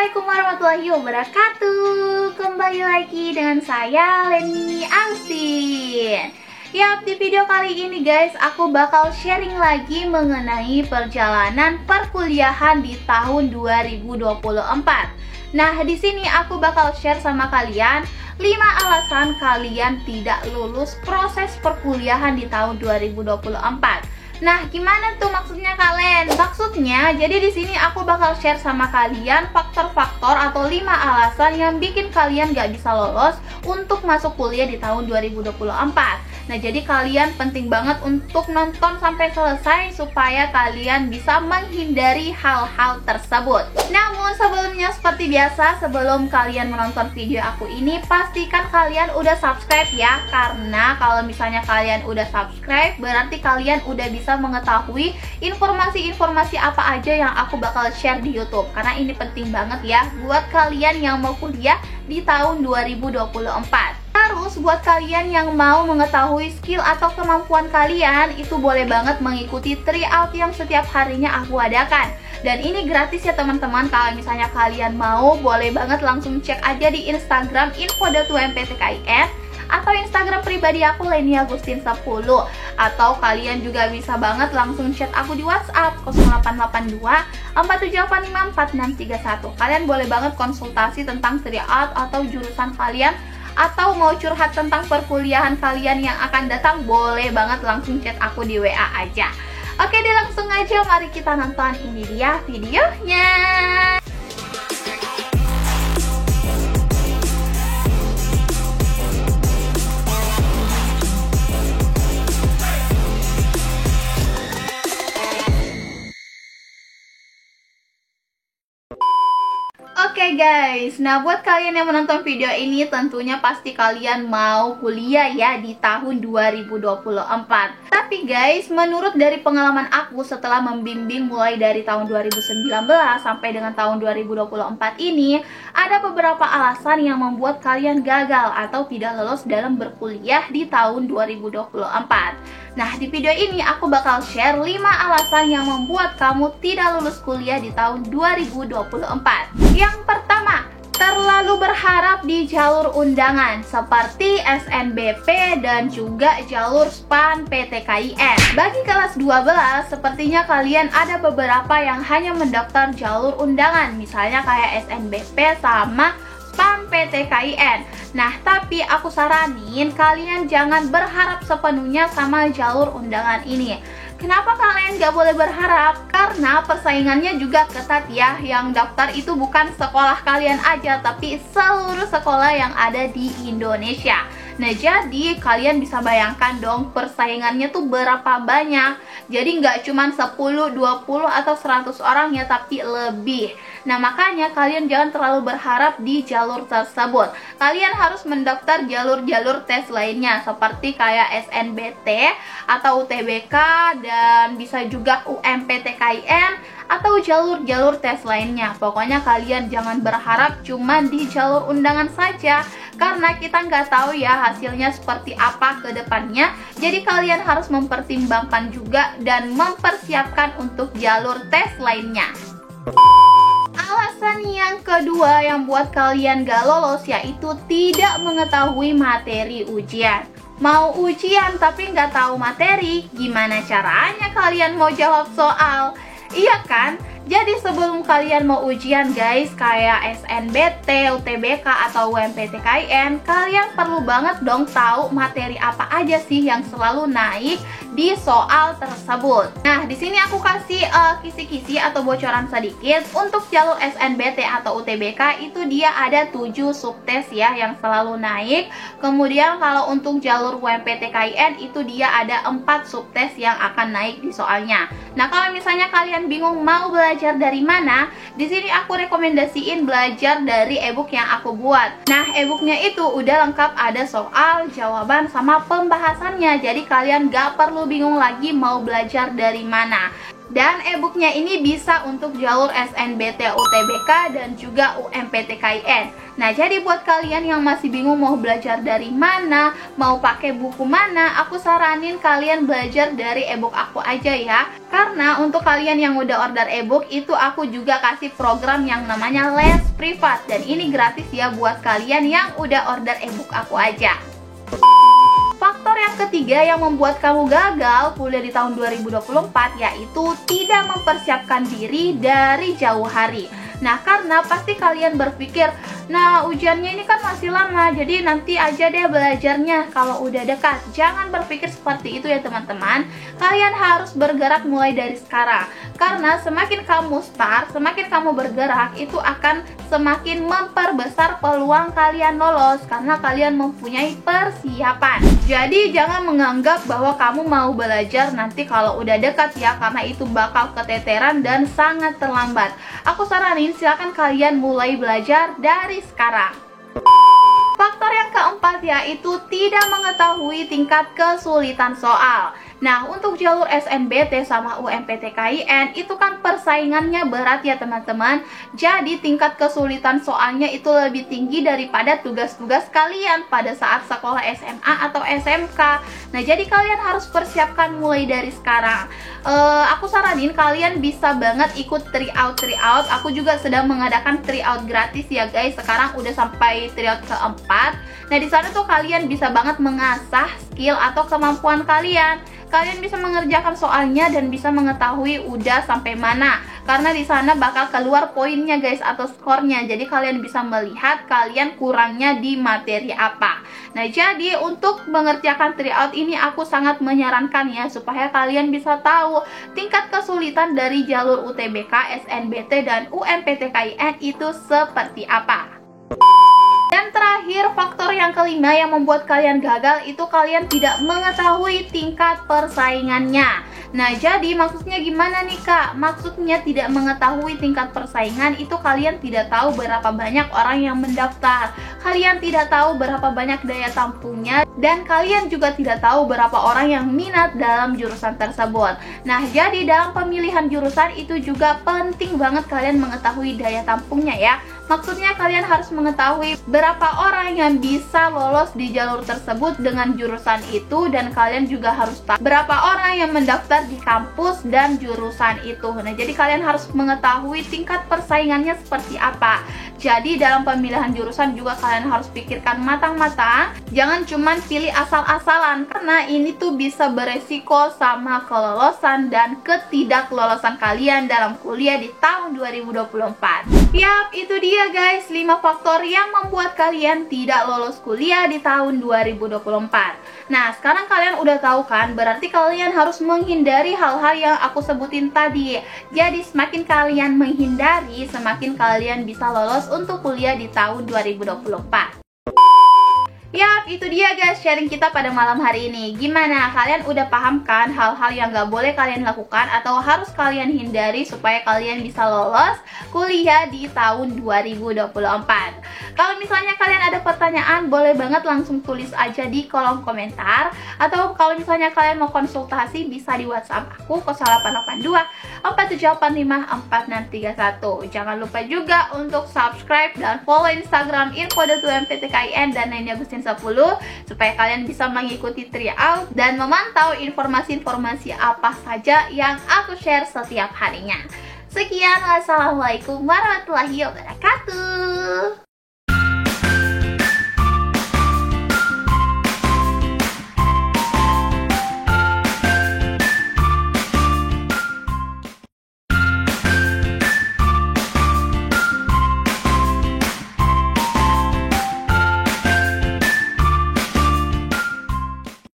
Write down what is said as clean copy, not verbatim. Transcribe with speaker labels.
Speaker 1: Assalamualaikum warahmatullahi wabarakatuh. Kembali lagi dengan saya Leni Agustin. Yap, di video kali ini guys, aku bakal sharing lagi mengenai perjalanan perkuliahan di tahun 2024. Nah, di sini aku bakal share sama kalian 5 alasan kalian tidak lulus proses perkuliahan di tahun 2024. Nah, gimana tuh maksudnya kalian? Maksudnya, jadi di sini aku bakal share sama kalian faktor-faktor atau 5 alasan yang bikin kalian gak bisa lolos untuk masuk kuliah di tahun 2024. Nah, jadi kalian penting banget untuk nonton sampai selesai supaya kalian bisa menghindari hal-hal tersebut. Namun sebelumnya, seperti biasa, sebelum kalian menonton video aku ini, pastikan kalian udah subscribe ya. Karena kalau misalnya kalian udah subscribe, berarti kalian udah bisa mengetahui informasi-informasi apa aja yang aku bakal share di YouTube. Karena ini penting banget ya buat kalian yang mau kuliah di tahun 2024. Terus buat kalian yang mau mengetahui skill atau kemampuan kalian, itu boleh banget mengikuti tryout yang setiap harinya aku adakan. Dan ini gratis ya teman-teman. Kalau misalnya kalian mau, boleh banget langsung cek aja di Instagram info.umptkIN atau Instagram pribadi aku Leni Agustin 10. Atau kalian juga bisa banget langsung chat aku di WhatsApp 0882 4785 4631. Kalian boleh banget konsultasi tentang tryout atau jurusan kalian, atau mau curhat tentang perkuliahan kalian yang akan datang, boleh banget langsung chat aku di WA aja. Oke deh, langsung aja mari kita nonton, ini dia videonya. Oke guys, nah buat kalian yang menonton video ini tentunya pasti kalian mau kuliah ya di tahun 2024. Tapi guys, menurut dari pengalaman aku setelah membimbing mulai dari tahun 2019 sampai dengan tahun 2024 ini, ada beberapa alasan yang membuat kalian gagal atau tidak lolos dalam berkuliah di tahun 2024. Nah, di video ini aku bakal share 5 alasan yang membuat kamu tidak lulus kuliah di tahun 2024. Yang pertama, terlalu berharap di jalur undangan seperti SNBP dan juga jalur SPAN PTKIN. Bagi kelas 12, sepertinya kalian ada beberapa yang hanya mendaftar jalur undangan, misalnya kayak SNBP sama SPAN PTKIN. Nah, tapi aku saranin kalian jangan berharap sepenuhnya sama jalur undangan ini. Kenapa kalian gak boleh berharap? Karena persaingannya juga ketat ya. Yang daftar itu bukan sekolah kalian aja, tapi seluruh sekolah yang ada di Indonesia. Nah, jadi kalian bisa bayangkan dong persaingannya tuh berapa banyak. Jadi nggak cuma 10, 20, atau 100 orang ya, tapi lebih. Nah, makanya kalian jangan terlalu berharap di jalur tersebut. Kalian harus mendaftar jalur-jalur tes lainnya seperti kayak SNBT atau UTBK, dan bisa juga UMPTKIN atau jalur-jalur tes lainnya. Pokoknya kalian jangan berharap cuma di jalur undangan saja, karena kita nggak tahu ya hasilnya seperti apa ke depannya. Jadi kalian harus mempertimbangkan juga dan mempersiapkan untuk jalur tes lainnya. Alasan yang kedua yang buat kalian gak lolos yaitu tidak mengetahui materi ujian. Mau ujian tapi nggak tahu materi, gimana caranya kalian mau jawab soal? Iya kan? Jadi sebelum kalian mau ujian guys, kayak SNBT, UTBK, atau UMPTKIN, kalian perlu banget dong tahu materi apa aja sih yang selalu naik di soal tersebut. Nah, di sini aku kasih kisi-kisi atau bocoran sedikit. Untuk jalur SNBT atau UTBK itu dia ada 7 subtes ya yang selalu naik. Kemudian kalau untuk jalur UMPTKIN itu dia ada 4 subtes yang akan naik di soalnya. Nah, kalau misalnya kalian bingung mau belajar dari mana, di sini aku rekomendasiin belajar dari ebook yang aku buat. Nah, ebooknya itu udah lengkap, ada soal, jawaban, sama pembahasannya. Jadi kalian gak perlu bingung lagi mau belajar dari mana. Dan e-booknya ini bisa untuk jalur SNBT UTBK dan juga UMPTKIN. Nah, jadi buat kalian yang masih bingung mau belajar dari mana, mau pakai buku mana, aku saranin kalian belajar dari e-book aku aja ya. Karena untuk kalian yang udah order e-book, itu aku juga kasih program yang namanya Les Privat. Dan ini gratis ya buat kalian yang udah order e-book aku aja. Faktor yang ketiga yang membuat kamu gagal kuliah di tahun 2024 yaitu tidak mempersiapkan diri dari jauh hari. Nah, karena pasti kalian berpikir, nah ujiannya ini kan masih lama, jadi nanti aja deh belajarnya kalau udah dekat. Jangan berpikir seperti itu ya teman-teman. Kalian harus bergerak mulai dari sekarang. Karena semakin kamu start, semakin kamu bergerak, itu akan semakin memperbesar peluang kalian lolos karena kalian mempunyai persiapan. Jadi jangan menganggap bahwa kamu mau belajar nanti kalau udah dekat ya, karena itu bakal keteteran dan sangat terlambat. Aku saranin silakan kalian mulai belajar dari sekarang. Faktor yang keempat yaitu tidak mengetahui tingkat kesulitan soal. Nah, untuk jalur SNBT sama UMPTKIN itu kan persaingannya berat ya teman-teman. Jadi tingkat kesulitan soalnya itu lebih tinggi daripada tugas-tugas kalian pada saat sekolah SMA atau SMK. Nah, jadi kalian harus persiapkan mulai dari sekarang. Aku saranin kalian bisa banget ikut tryout. Aku juga sedang mengadakan tryout gratis ya guys. Sekarang udah sampai tryout keempat. Nah, di sana tuh kalian bisa banget mengasah skill atau kemampuan kalian. Kalian bisa mengerjakan soalnya dan bisa mengetahui udah sampai mana. Karena di sana bakal keluar poinnya guys atau skornya. Jadi kalian bisa melihat kalian kurangnya di materi apa. Nah, jadi untuk mengerjakan tryout ini aku sangat menyarankan ya supaya kalian bisa tahu tingkat kesulitan dari jalur UTBK, SNBT dan UMPTKIN itu seperti apa. Dan terakhir, faktor yang kelima yang membuat kalian gagal itu kalian tidak mengetahui tingkat persaingannya. Nah, jadi maksudnya gimana nih Kak? Maksudnya tidak mengetahui tingkat persaingan itu kalian tidak tahu berapa banyak orang yang mendaftar. Kalian tidak tahu berapa banyak daya tampungnya dan kalian juga tidak tahu berapa orang yang minat dalam jurusan tersebut. Nah, jadi dalam pemilihan jurusan itu juga penting banget kalian mengetahui daya tampungnya ya. Maksudnya kalian harus mengetahui berapa orang yang bisa lolos di jalur tersebut dengan jurusan itu, dan kalian juga harus tahu berapa orang yang mendaftar di kampus dan jurusan itu. Nah, jadi kalian harus mengetahui tingkat persaingannya seperti apa. Jadi dalam pemilihan jurusan juga kalian harus pikirkan matang-matang. Jangan cuman pilih asal-asalan, karena ini tuh bisa beresiko sama kelolosan dan ketidaklolosan kalian dalam kuliah di tahun 2024. Yap, itu dia guys 5 faktor yang membuat kalian tidak lolos kuliah di tahun 2024. Nah, sekarang kalian udah tahu kan, berarti kalian harus menghindari hal-hal yang aku sebutin tadi. Jadi semakin kalian menghindari, semakin kalian bisa lolos untuk kuliah di tahun 2024. Yap, itu dia guys sharing kita pada malam hari ini. Gimana? Kalian udah paham kan hal-hal yang gak boleh kalian lakukan atau harus kalian hindari supaya kalian bisa lolos kuliah di tahun 2024? Kalau misalnya kalian ada pertanyaan, boleh banget langsung tulis aja di kolom komentar. Atau kalau misalnya kalian mau konsultasi, bisa di WhatsApp aku 0882 4785 4631. Jangan lupa juga untuk subscribe dan follow Instagram info.umptkin dan lainnya Agustin 10 supaya kalian bisa mengikuti tryout dan memantau informasi-informasi apa saja yang aku share setiap harinya. Sekian, wassalamualaikum warahmatullahi wabarakatuh.